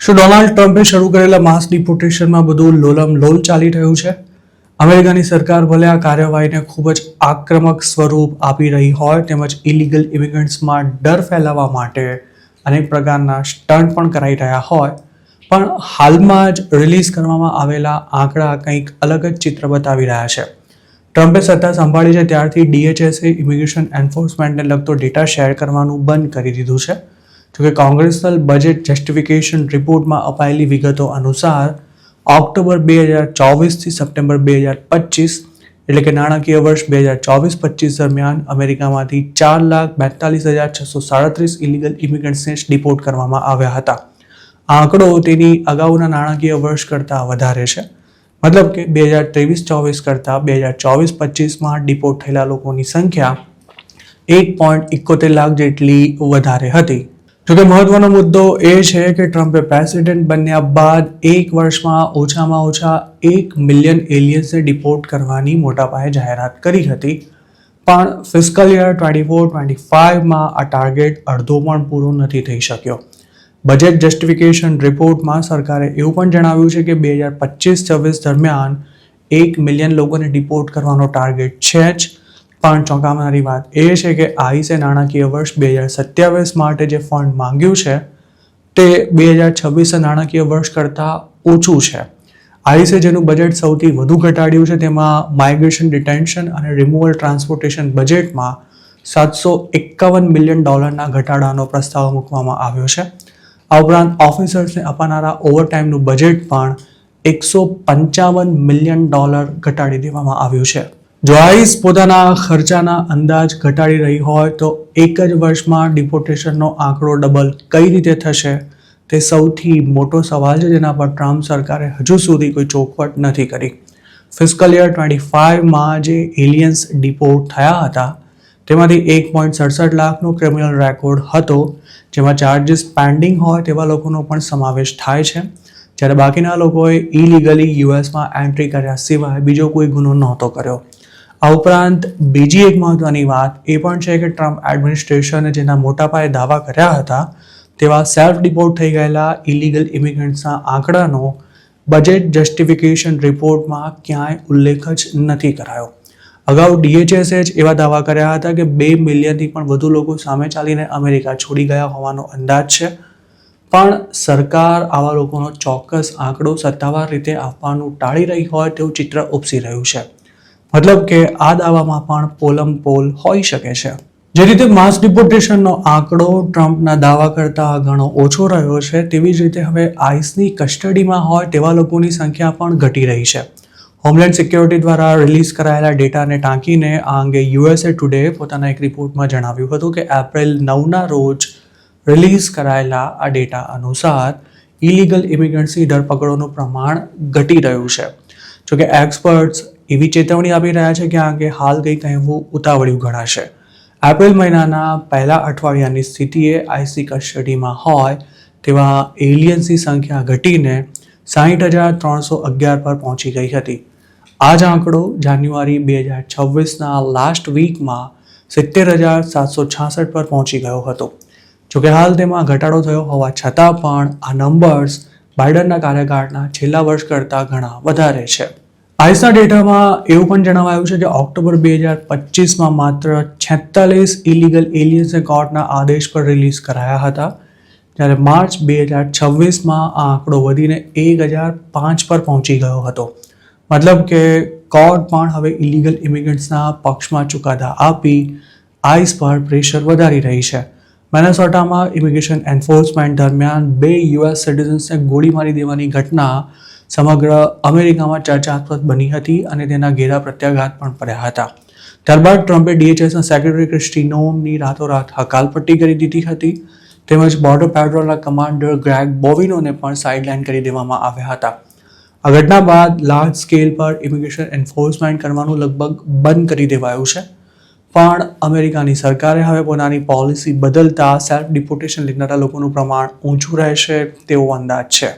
શું ડોનાલ્ડ ટ્રમ્પે શરૂ કરેલા માસ ડિપોર્ટેશનમાં બધું લોલમ લોલ ચાલી રહ્યું છે? અમેરિકાની સરકાર ભલે આ કાર્યવાહીને ખૂબ જ આક્રમક સ્વરૂપ આપી રહી હોય તેમજ ઇલીગલ ઇમિગ્રન્ટ્સમાં ડર ફેલાવવા માટે અનેક પ્રકારના સ્ટન્ટ પણ કરાઈ રહ્યા હોય, પણ હાલમાં જ રિલીઝ કરવામાં આવેલા આંકડા કંઈક અલગ જ ચિત્ર બતાવી રહ્યા છે. ટ્રમ્પે સત્તા સંભાળી છે ત્યારથી DHSએ ઇમિગ્રેશન એન્ફોર્સમેન્ટને લગતો ડેટા શેર કરવાનું બંધ કરી દીધું છે. જોકે કોંગ્રેસનલ બજેટ જસ્ટિફિકેશન રિપોર્ટમાં અપાયેલી વિગતો અનુસાર ઓક્ટોબર 2024થી સપ્ટેમ્બર 2025 એટલે કે નાણાકીય વર્ષ 2024-25 દરમિયાન અમેરિકામાંથી 4,42,637 ઇલીગલ ઇમિગ્રન્ટ્સને ડિપોર્ટ કરવામાં આવ્યા હતા. આ આંકડો તેની અગાઉના નાણાકીય વર્ષ કરતાં વધારે છે. મતલબ કે 2023-24 કરતાં 2024-25માં ડિપોર્ટ થયેલા લોકોની સંખ્યા 1.71 લાખ જેટલી વધારે હતી. જોકે મહત્વનો મુદ્દો એ છે કે ટ્રમ્પે પ્રેસિડેન્ટ બન્યા બાદ એક વર્ષમાં ઓછામાં ઓછા 1 મિલિયન એલિયન્સને ડિપોર્ટ કરવાની મોટા પાયે જાહેરાત કરી હતી, પણ ફિસ્કલ યર 24-25માં આ ટાર્ગેટ અડધો પણ પૂરો નથી થઈ શક્યો. બજેટ જસ્ટિફિકેશન રિપોર્ટમાં સરકારે એવું પણ જણાવ્યું છે કે 2025-26 દરમિયાન 1 મિલિયન લોકોને ડિપોર્ટ કરવાનો ટાર્ગેટ છે જ, પણ ચોંકાવનારી વાત એ છે કે આઈસે નાણાકીય વર્ષ 2027 માટે જે ફંડ માંગ્યું છે તે 2026 નાણાકીય વર્ષ કરતાં ઓછું છે. આઈસે જેનું બજેટ સૌથી વધુ ઘટાડ્યું છે તેમાં માઇગ્રેશન ડિટેન્શન અને રિમૂવલ ટ્રાન્સપોર્ટેશન બજેટમાં $751 મિલિયન ઘટાડાનો પ્રસ્તાવ મૂકવામાં આવ્યો છે. આ ઉપરાંત ઓફિસર્સને અપાનારા ઓવરટાઈમનું બજેટ પણ $155 મિલિયન ઘટાડી દેવામાં આવ્યું છે. જો આઈસ પોતાના ખર્ચાના અંદાજ ઘટાડી રહી હોય તો એક જ વર્ષમાં ડિપોર્ટેશનનો આંકડો ડબલ કઈ રીતે થશે તે સૌથી મોટો સવાલ છે, જેના પર ટ્રમ્પ સરકારે હજુ સુધી કોઈ ચોખવટ નથી કરી. ફિસ્કલ યર 25માં જે એલિયન્સ ડિપોર્ટ થયા હતા તેમાંથી 1.67 લાખનો ક્રિમિનલ રેકોર્ડ હતો, જેમાં ચાર્જીસ પેન્ડિંગ હોય તેવા લોકોનો પણ સમાવેશ થાય છે, જ્યારે બાકીના લોકોએ ઇલીગલી યુએસમાં એન્ટ્રી કર્યા સિવાય બીજો કોઈ ગુનો નહોતો કર્યો. આ ઉપરાંત બીજી એક મહત્વની વાત એ પણ છે કે ટ્રમ્પ એડમિનિસ્ટ્રેશને જેના મોટા પાયે દાવા કર્યા હતા તેવા સેલ્ફ ડિપોર્ટ થઈ ગયેલા ઇલીગલ ઇમિગ્રન્ટ્સના આંકડાનો બજેટ જસ્ટિફિકેશન રિપોર્ટમાં ક્યાંય ઉલ્લેખ જ નથી કરાયો. અગાઉ DHSએ જ એવા દાવા કર્યા હતા કે 2 મિલિયનથી પણ વધુ લોકો સામે ચાલીને અમેરિકા છોડી ગયા હોવાનો અંદાજ છે, પણ સરકાર આવા લોકોનો ચોક્કસ આંકડો સત્તાવાર રીતે આપવાનું ટાળી રહી હોય તેવું ચિત્ર ઉપસી રહ્યું છે. મતલબ કે આ દાવામાં પણ પોલમ પોલ હોઈ શકે છે. જે રીતે માસ ડિપોર્ટેશનનો આંકડો ટ્રમ્પના દાવા કરતાં ઘણો ઓછો રહ્યો છે, તેવી જ રીતે હવે આઈસની કસ્ટડીમાં હોય તેવા લોકોની સંખ્યા પણ ઘટી રહી છે. હોમલેન્ડ સિક્યોરિટી દ્વારા રિલીઝ કરાયેલા ડેટાને ટાંકીને આ અંગે USA ટુડે પોતાના એક રિપોર્ટમાં જણાવ્યું હતું કે એપ્રિલ 9ના રોજ રિલીઝ કરાયેલા આ ડેટા અનુસાર ઇલીગલ ઇમિગ્રન્ટ્સની ધરપકડોનું પ્રમાણ ઘટી રહ્યું છે. જોકે એક્સપર્ટ્સ એવી ચેતવણી આપી રહ્યા છે કે આ અંગે હાલ કંઈ કહેવું ઉતાવળ્યું ગણાશે. એપ્રિલ મહિનાના પહેલા અઠવાડિયાની સ્થિતિએ આઈસી કસ્ટડીમાં હોય તેવા એલિયન્સની સંખ્યા ઘટીને 60,311 પર પહોંચી ગઈ હતી. આ જ આંકડો જાન્યુઆરી 2026ના લાસ્ટ વીકમાં 70,766 પર પહોંચી ગયો હતો. જોકે હાલ તેમાં ઘટાડો થયો હોવા છતાં પણ આ નંબર્સ બાઇડનના કાર્યકાળના છેલ્લા વર્ષ કરતાં ઘણા વધારે છે. આઈસના ડેટામાં એવું પણ જણાવાયું છે કે ઓક્ટોબર 2025માં માત્ર 46 ઇલીગલ એલિયન્સને કોર્ટના આદેશ પર રિલીઝ કરાયા હતા, જ્યારે માર્ચ 2026માં આ આંકડો વધીને 1,005 પર પહોંચી ગયો હતો. મતલબ કે કોર્ટ પણ હવે ઇલીગલ ઇમિગ્રન્ટ્સના પક્ષમાં ચુકાદા આપી આઈસ પર પ્રેશર વધારી રહી છે. મિનેસોટામાં ઇમિગ્રેશન એન્ફોર્સમેન્ટ દરમિયાન 2 US સિટીઝન્સને ગોળી મારી દેવાની ઘટના સમગ્ર અમેરિકામાં ચર્ચાસ્પદ બની હતી અને તેના ઘેરા પ્રત્યાઘાત પણ પડ્યા હતા. ત્યારબાદ ટ્રમ્પે DHSના સેક્રેટરી ક્રિસ્ટી નોમની રાતોરાત હકાલપટ્ટી કરી દીધી હતી, તેમજ બોર્ડર પેટ્રોલના કમાન્ડર ગ્રેગ બોવિનોને પણ સાઇડલાઇન કરી દેવામાં આવ્યા હતા. આ ઘટના બાદ લાર્જ સ્કેલ પર ઇમિગ્રેશન એન્ફોર્સમેન્ટ કરવાનું લગભગ બંધ કરી દેવાયું છે, પણ અમેરિકાની સરકારે હવે પોતાની પોલિસી બદલતા સેલ્ફ ડિપોર્ટેશન લેનારા લોકોનું પ્રમાણ ઊંચું રહેશે તેવો અંદાજ છે.